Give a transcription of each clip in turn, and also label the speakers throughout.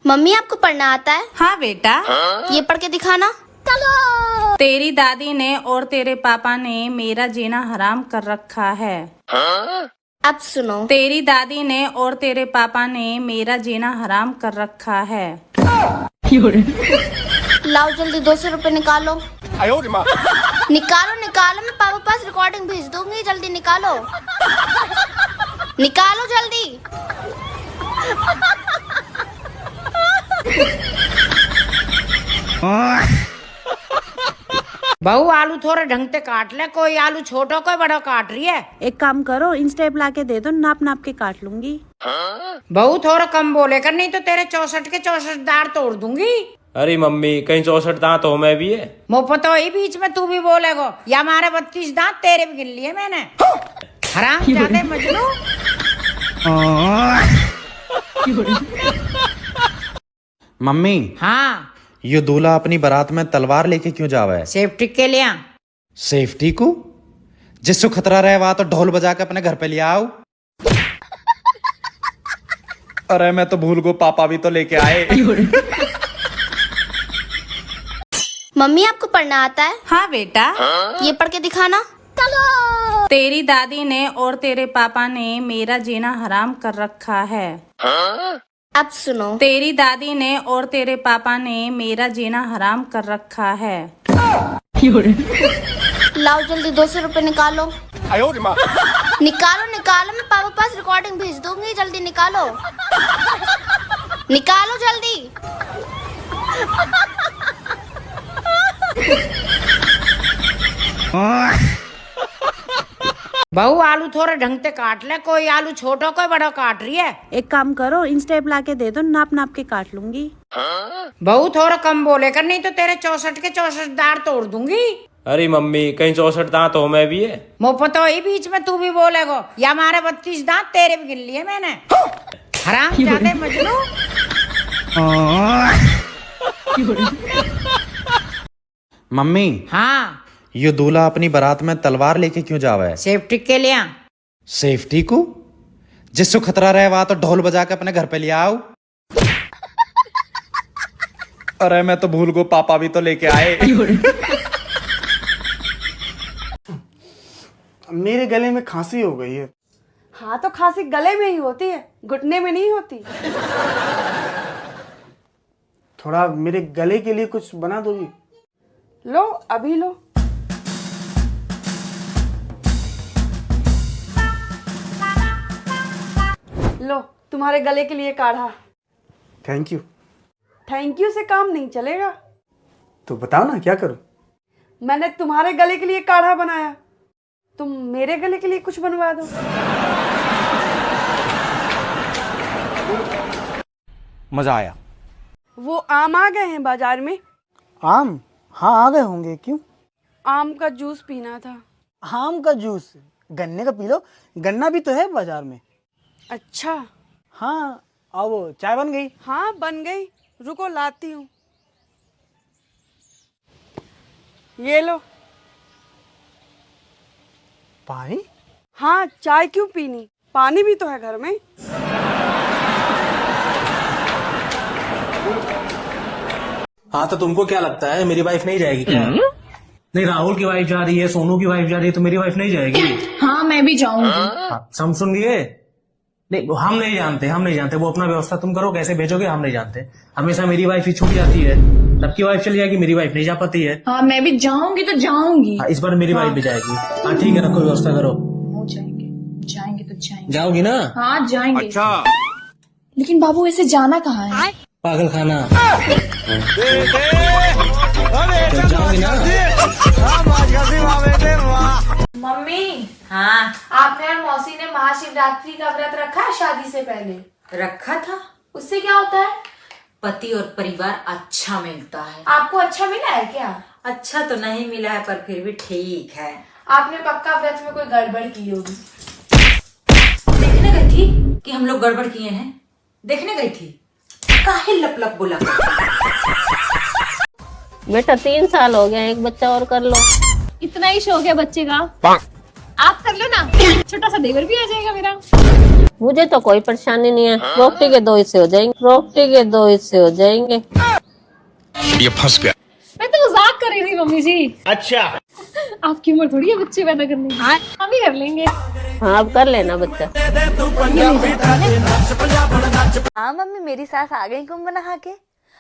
Speaker 1: Mummy आपको पढ़ना आता है?
Speaker 2: हाँ बेटा।
Speaker 1: ये पढ़ के दिखाना।
Speaker 2: चलो। तेरी दादी ने और तेरे पापा ने मेरा जीना हराम कर रखा है।
Speaker 1: अब सुनो।
Speaker 2: तेरी दादी ने और तेरे पापा ने मेरा जीना हराम कर रखा है।
Speaker 1: लाओ जल्दी 200 रुपए निकालो। निकालो निकालो, मैं पापा पास रिकॉर्डिंग भेज दूंगी, जल्दी निकालो। निकालो जल्दी।
Speaker 3: बहू आलू थोड़े ढंग से काट ले, कोई आलू छोटा कोई बड़ा काट रही है।
Speaker 2: एक काम करो, इंस्टेप ला के दे दो, नाप नाप के काट लूंगी।
Speaker 3: बहू थोड़ा कम बोले कर, नहीं तो तेरे 64 के 64 दांत तोड़ दूंगी।
Speaker 4: अरे मम्मी कहीं 64 दांत हो मैं भी है।
Speaker 3: मुफ्त तो ही बीच में तू भी बोलेगो, या हमारे 32 दांत तेरे भी गिन लिए मैंने। हराम जादे मजनू।
Speaker 5: मम्मी,
Speaker 3: हाँ
Speaker 5: ये दूल्हा अपनी बारात में तलवार लेके क्यों जावा है?
Speaker 3: सेफ्टी के लिए।
Speaker 5: सेफ्टी को? जिसको खतरा रहे वहां तो ढोल बजा के अपने घर पे ले आओ। अरे मैं तो भूल गो, पापा भी तो लेके आए।
Speaker 1: मम्मी आपको पढ़ना आता है?
Speaker 2: हाँ बेटा।
Speaker 1: ये पढ़ के दिखाना। चलो।
Speaker 2: तेरी दादी ने और तेरे पापा ने मेरा जीना हराम कर रखा है।
Speaker 1: अब सुनो।
Speaker 2: तेरी दादी ने और तेरे पापा ने मेरा जीना हराम कर रखा है।
Speaker 1: लाओ जल्दी 200 रुपए निकालो। निकालो निकालो, मैं पापा पास रिकॉर्डिंग भेज दूंगी, जल्दी निकालो। निकालो जल्दी।
Speaker 3: बहू आलू थोड़े ढंग से काट ले, कोई आलू छोटा कोई बड़ा काट रही है।
Speaker 2: एक काम करो, इंस्टेप ला के दे दो, नाप नाप के काट लूंगी।
Speaker 3: बहू थोड़ा कम बोले कर, नहीं तो तेरे 64 के 64 दांत तोड़ दूंगी।
Speaker 4: अरे मम्मी कहीं 64 दांत हो मैं भी है।
Speaker 3: मुफ्त तो ही बीच में तू भी बोलेगो, या हमारे 32 दांत तेरे भी गिन लिए मैंने। हराम जादे मजनू।
Speaker 5: मम्मी,
Speaker 3: हाँ
Speaker 5: ये दूल्हा अपनी बारात में तलवार लेके क्यों जावा है?
Speaker 3: सेफ्टी के लिए।
Speaker 5: सेफ्टी को? जिसको खतरा रहे वहां तो ढोल बजा के अपने घर पे ले आओ। अरे मैं तो भूल गो, पापा भी तो लेके आए।
Speaker 6: मेरे गले में खांसी हो गई है।
Speaker 7: हाँ तो खांसी गले में ही होती है, घुटने में नहीं होती।
Speaker 6: थोड़ा मेरे गले के लिए कुछ बना दोगी?
Speaker 7: लो अभी लो। लो तुम्हारे गले के लिए काढ़ा।
Speaker 6: Thank you.
Speaker 7: थैंक यू से काम नहीं चलेगा।
Speaker 6: तो बताओ ना क्या करूं?
Speaker 7: मैंने तुम्हारे गले के लिए काढ़ा बनाया, तुम मेरे गले के लिए कुछ बनवा दो।
Speaker 5: मजा आया।
Speaker 7: वो आम आ गए हैं बाजार में।
Speaker 6: आम? हाँ आ गए होंगे, क्यों?
Speaker 7: आम का जूस पीना था।
Speaker 6: आम का जूस? गन्ने का पी लो, गन्ना भी तो है बाजार में।
Speaker 7: अच्छा।
Speaker 6: हाँ, और वो चाय बन गई?
Speaker 7: हाँ बन गई, रुको लाती हूँ। ये लो।
Speaker 6: पानी?
Speaker 7: हाँ चाय क्यों पीनी, पानी भी तो है घर में।
Speaker 8: हाँ तो तुमको क्या लगता है मेरी वाइफ नहीं जाएगी क्या? नहीं, राहुल की वाइफ जा रही है, सोनू की वाइफ जा रही है, तो मेरी वाइफ नहीं जाएगी?
Speaker 9: हाँ मैं भी जाऊंगी।
Speaker 8: सुन लिए? नहीं हम नहीं जानते, वो अपना व्यवस्था तुम करो, कैसे भेजोगे हम नहीं जानते। हमेशा मेरी वाइफ ही छूट जाती है, सबकी वाइफ चली जाएगी, मेरी वाइफ नहीं जा पाती है।
Speaker 9: हाँ मैं भी जाऊंगी तो जाऊंगी।
Speaker 8: इस बार मेरी वाइफ भी जाएगी। हाँ ठीक है, रखो व्यवस्था करो।
Speaker 9: हो जाएंगे, जाएंगे तो जाएंगे।
Speaker 8: जाओगी ना?
Speaker 9: हाँ जाएंगे। अच्छा। लेकिन बाबू ऐसे जाना कहाँ है?
Speaker 8: पागल खाना। जाओगी ना?
Speaker 10: मम्मी,
Speaker 3: हाँ
Speaker 10: आपने और मौसी ने महाशिवरात्रि का व्रत रखा है शादी से पहले?
Speaker 3: रखा था।
Speaker 10: उससे क्या होता है?
Speaker 3: पति और परिवार अच्छा मिलता है।
Speaker 10: आपको अच्छा मिला है क्या?
Speaker 3: अच्छा तो नहीं मिला है, पर फिर भी ठीक है।
Speaker 10: आपने पक्का व्रत में कोई गड़बड़ की होगी।
Speaker 3: देखने गई थी कि हम लोग गड़बड़ किए हैं? देखने गई थी, काहे लप लप बोला?
Speaker 11: बेटा 3 साल हो गए, एक बच्चा और कर लो।
Speaker 9: इतना ही शौक है बच्चे का? आप कर लो ना, छोटा सा देवर भी आ जाएगा मेरा।
Speaker 11: मुझे तो कोई परेशानी नहीं है, रोटी के 2 हिस्से हो जाएंगे, रोटी के 2 हिस्से हो जाएंगे।
Speaker 5: ये फंस गया।
Speaker 9: मैं तो मजाक कर रही थी मम्मी जी। अच्छा, आपकी उम्र थोड़ी है बच्चे पैदा करने की, हम ही कर लेंगे।
Speaker 11: हाँ अब कर लेना बच्चा।
Speaker 3: हाँ मम्मी, मेरी सास आ गई कुंभ नहा के।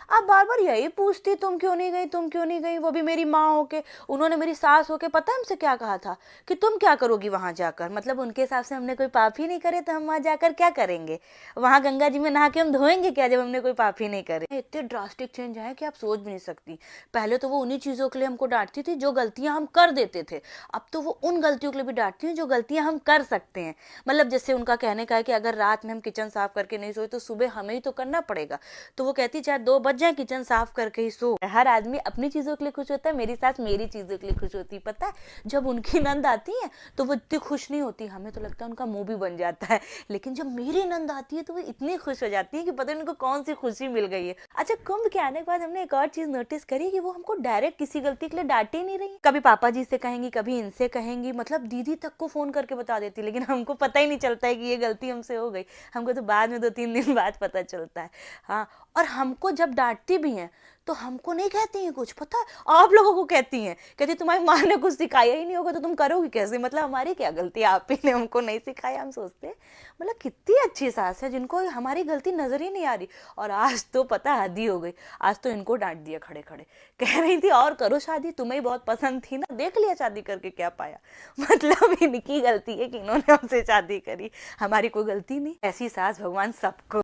Speaker 3: आप बार बार यही पूछती तुम क्यों नहीं गई, तुम क्यों नहीं गई। वो भी मेरी माँ होके, उन्होंने मेरी सास होके पता है हमसे क्या कहा था कि तुम क्या करोगी वहां जाकर। मतलब उनके हिसाब से हमने कोई पाप ही नहीं करे तो हम वहां जाकर क्या करेंगे। वहां गंगा जी में नहा के हम धोएंगे क्या जब हमने कोई पाप ही नहीं करे। इतने ड्रास्टिक चेंज आए कि आप सोच भी नहीं सकती। पहले तो वो उन्हीं चीजों के लिए हमको डांटती थी जो गलतियां हम कर देते थे। अब तो वो उन गलतियों के लिए भी डांटती हैं जो गलतियां हम कर सकते हैं। मतलब जैसे उनका कहने का है कि अगर रात में हम किचन साफ करके नहीं सोए तो सुबह हमें ही तो करना पड़ेगा। तो वो कहती चाहे 2 बज जाए किचन साफ करके ही सो। हर आदमी अपनी चीजों के लिए खुश होता है, मेरी सास मेरी चीजों के लिए खुश होती है। पता है जब उनकी नंद आती है तो वो इतनी खुश नहीं होती, हमें तो लगता है उनका मुंह भी बन जाता है। लेकिन जब मेरी नंद आती है तो वो इतनी खुश हो जाती है कि पता नहीं उनको कौन सी खुशी मिल गई है। अच्छा, कुंभ के आने के बाद हमने एक और चीज नोटिस करी कि वो हमको डायरेक्ट किसी गलती के लिए डांटे ही नहीं रही। कभी पापा जी से कहेंगी, कभी इनसे कहेंगी, मतलब दीदी तक को फोन करके बता देती। लेकिन हमको पता ही नहीं चलता है कि ये गलती हमसे हो गई। हमको तो बाद में 2-3 दिन बाद पता चलता है। हाँ, और हमको जब डांटती भी हैं तो हमको नहीं कहती हैं कुछ, पता है आप लोगों को कहती हैं, कहती तुम्हारी माँ ने कुछ सिखाया ही नहीं होगा तो तुम करोगी कैसे। मतलब हमारी क्या गलती, आप ही ने हमको नहीं सिखाया। हम सोचते हैं मतलब कितनी अच्छी सास है जिनको हमारी गलती नजर ही नहीं आ रही। और आज तो पता हद ही हो गई, आज तो इनको डांट दिया खड़े खड़े। कह रही थी और करो शादी, तुम्हें ही बहुत पसंद थी ना, देख लिया शादी करके क्या पाया। मतलब इनकी गलती है कि इन्होंने हमसे शादी करी, हमारी कोई गलती नहीं। ऐसी सास भगवान सबको